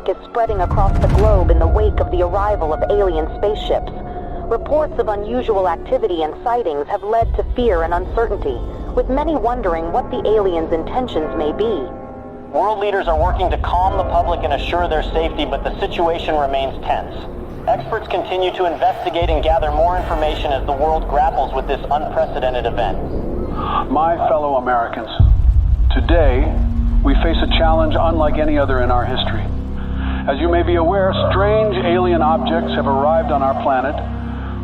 panic is spreading across the globe in the wake of the arrival of alien spaceships. Reports of unusual activity and sightings have led to fear and uncertainty, with many wondering what the aliens' intentions may be. World leaders are working to calm the public and assure their safety, but the situation remains tense. Experts continue to investigate and gather more information as the world grapples with this unprecedented event. My fellow Americans, today we face a challenge unlike any other in our history. As you may be aware, strange alien objects have arrived on our planet.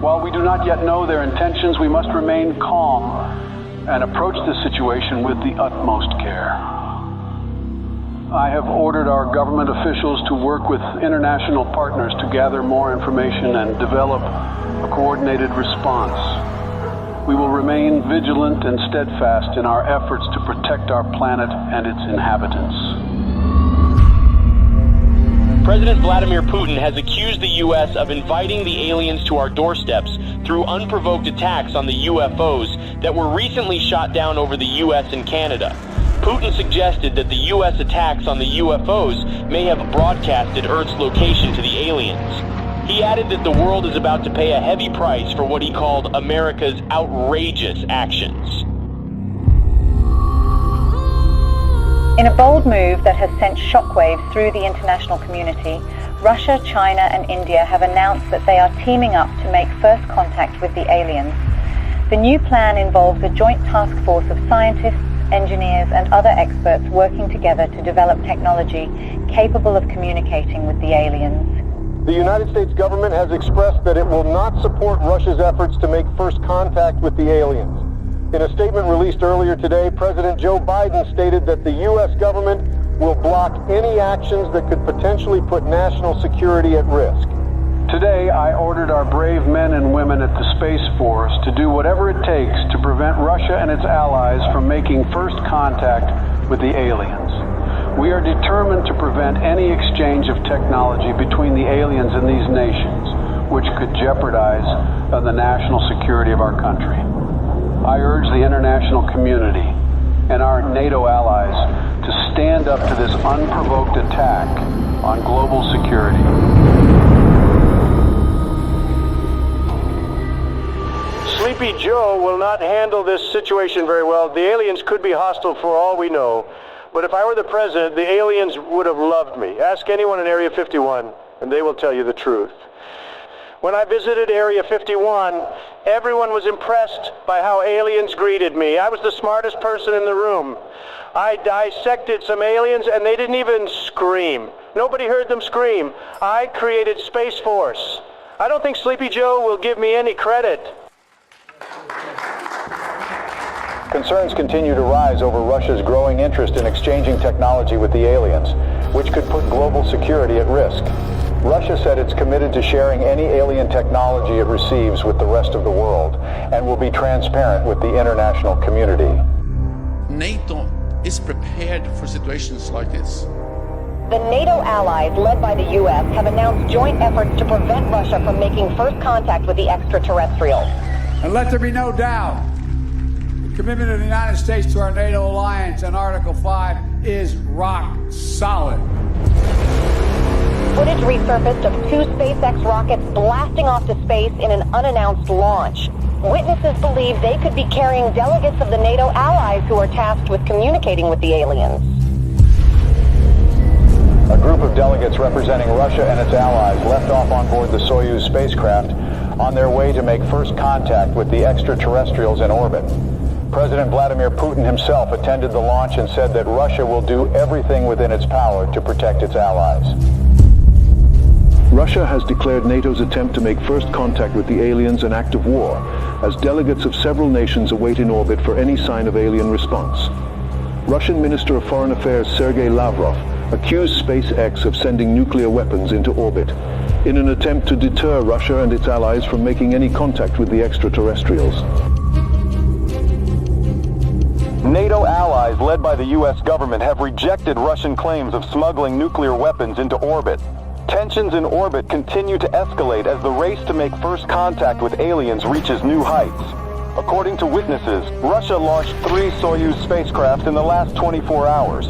While we do not yet know their intentions, we must remain calm and approach this situation with the utmost care. I have ordered our government officials to work with international partners to gather more information and develop a coordinated response. We will remain vigilant and steadfast in our efforts to protect our planet and its inhabitants. President Vladimir Putin has accused the U.S. of inviting the aliens to our doorsteps through unprovoked attacks on the UFOs that were recently shot down over the U.S. and Canada. Putin suggested that the U.S. attacks on the UFOs may have broadcasted Earth's location to the aliens. He added that the world is about to pay a heavy price for what he called America's outrageous actions. In a bold move that has sent shockwaves through the international community, Russia, China and India have announced that they are teaming up to make first contact with the aliens. The new plan involves a joint task force of scientists, engineers and other experts working together to develop technology capable of communicating with the aliens. The United States government has expressed that it will not support Russia's efforts to make first contact with the aliens. In a statement released earlier today, President Joe Biden stated that the U.S. government will block any actions that could potentially put national security at risk. Today, I ordered our brave men and women at the Space Force to do whatever it takes to prevent Russia and its allies from making first contact with the aliens. We are determined to prevent any exchange of technology between the aliens and these nations, which could jeopardize the national security of our country. I urge the international community and our NATO allies to stand up to this unprovoked attack on global security. Sleepy Joe will not handle this situation very well. The aliens could be hostile for all we know. But if I were the president, the aliens would have loved me. Ask anyone in Area 51, and they will tell you the truth. When I visited Area 51, everyone was impressed by how aliens greeted me. I was the smartest person in the room. I dissected some aliens, and they didn't even scream. Nobody heard them scream. I created Space Force. I don't think Sleepy Joe will give me any credit. Concerns continue to rise over Russia's growing interest in exchanging technology with the aliens, which could put global security at risk. Russia said it's committed to sharing any alien technology it receives with the rest of the world and will be transparent with the international community. NATO is prepared for situations like this. The NATO allies, led by the U.S., have announced joint efforts to prevent Russia from making first contact with the extraterrestrials. And let there be no doubt, the commitment of the United States to our NATO alliance and Article 5 is rock solid. Footage resurfaced of 2 SpaceX rockets blasting off to space in an unannounced launch. Witnesses believe they could be carrying delegates of the NATO allies who are tasked with communicating with the aliens. A group of delegates representing Russia and its allies left off on board the Soyuz spacecraft on their way to make first contact with the extraterrestrials in orbit. President Vladimir Putin himself attended the launch and said that Russia will do everything within its power to protect its allies. Russia has declared NATO's attempt to make first contact with the aliens an act of war, as delegates of several nations await in orbit for any sign of alien response. Russian Minister of Foreign Affairs Sergei Lavrov accused SpaceX of sending nuclear weapons into orbit in an attempt to deter Russia and its allies from making any contact with the extraterrestrials. NATO allies led by the U.S. government have rejected Russian claims of smuggling nuclear weapons into orbit. Tensions in orbit continue to escalate as the race to make first contact with aliens reaches new heights. According to witnesses, Russia launched 3 Soyuz spacecraft in the last 24 hours.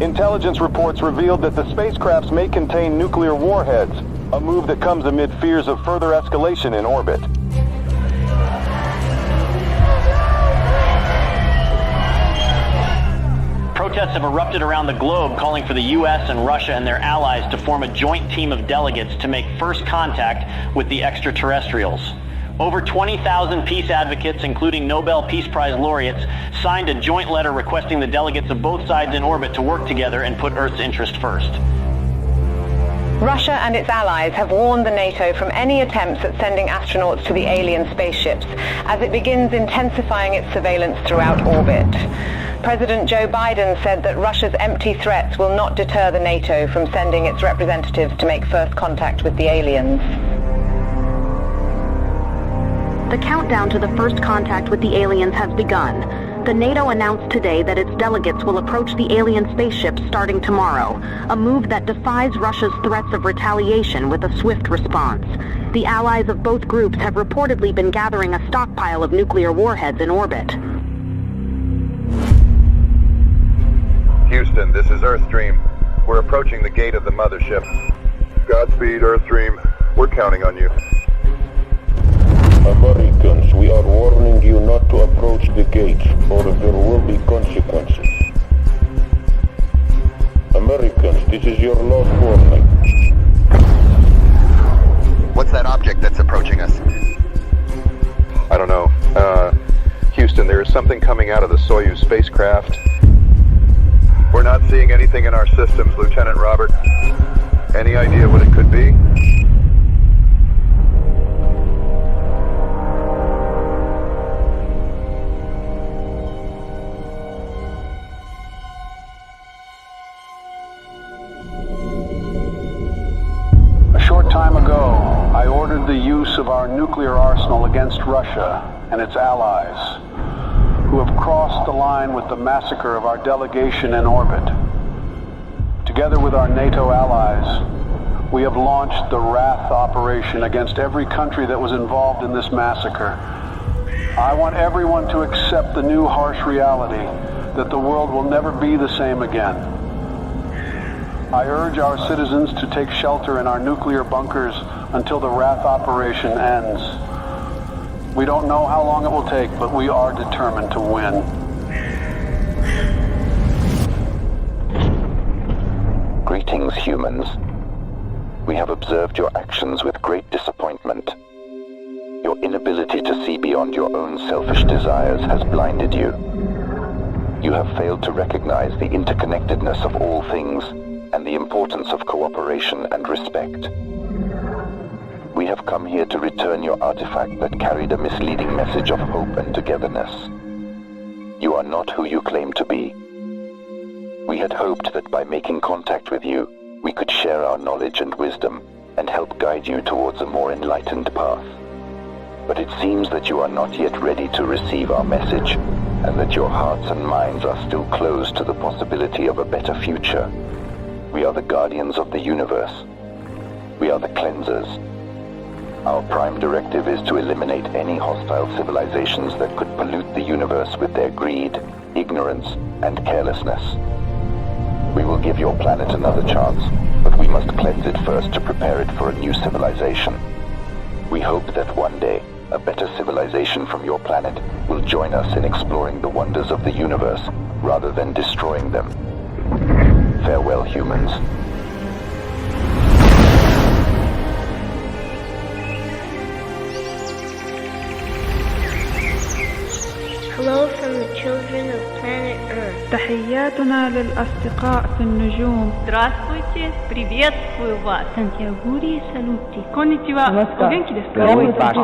Intelligence reports revealed that the spacecrafts may contain nuclear warheads, a move that comes amid fears of further escalation in orbit. Protests have erupted around the globe calling for the U.S. and Russia and their allies to form a joint team of delegates to make first contact with the extraterrestrials. Over 20,000 peace advocates, including Nobel Peace Prize laureates, signed a joint letter requesting the delegates of both sides in orbit to work together and put Earth's interest first. Russia and its allies have warned the NATO from any attempts at sending astronauts to the alien spaceships as it begins intensifying its surveillance throughout orbit. President Joe Biden said that Russia's empty threats will not deter the NATO from sending its representatives to make first contact with the aliens. The countdown to the first contact with the aliens has begun. The NATO announced today that its delegates will approach the alien spaceships starting tomorrow, a move that defies Russia's threats of retaliation with a swift response. The allies of both groups have reportedly been gathering a stockpile of nuclear warheads in orbit. Houston, this is Earthstream. We're approaching the gate of the mothership. Godspeed, Earthstream. We're counting on you. Americans, we are warning you not to approach the gates, or there will be consequences. Americans, this is your last warning. What's that object that's approaching us? I don't know. Houston, there is something coming out of the Soyuz spacecraft. We're not seeing anything in our systems, Lieutenant Robert. Any idea what it could be? A short time ago, I ordered the use of our nuclear arsenal against Russia and its allies, who have crossed the line with the massacre of our delegation in orbit. Together with our NATO allies, we have launched the Wrath operation against every country that was involved in this massacre. I want everyone to accept the new harsh reality that the world will never be the same again. I urge our citizens to take shelter in our nuclear bunkers until the Wrath operation ends. We don't know how long it will take, but we are determined to win. Greetings, humans. We have observed your actions with great disappointment. Your inability to see beyond your own selfish desires has blinded you. You have failed to recognize the interconnectedness of all things and the importance of cooperation and respect. We have come here to return your artifact that carried a misleading message of hope and togetherness. You are not who you claim to be. We had hoped that by making contact with you, we could share our knowledge and wisdom and help guide you towards a more enlightened path. But it seems that you are not yet ready to receive our message, and that your hearts and minds are still closed to the possibility of a better future. We are the guardians of the universe. We are the cleansers. Our prime directive is to eliminate any hostile civilizations that could pollute the universe with their greed, ignorance, and carelessness. We will give your planet another chance, but we must cleanse it first to prepare it for a new civilization. We hope that one day, a better civilization from your planet will join us in exploring the wonders of the universe, rather than destroying them. Farewell, humans. Hello from the children of planet Earth. تحياتنا للأصدقاء في النجوم. Здравствуйте, приветствую вас. Сантьягури салути. Конничева. Оgenki desu ka?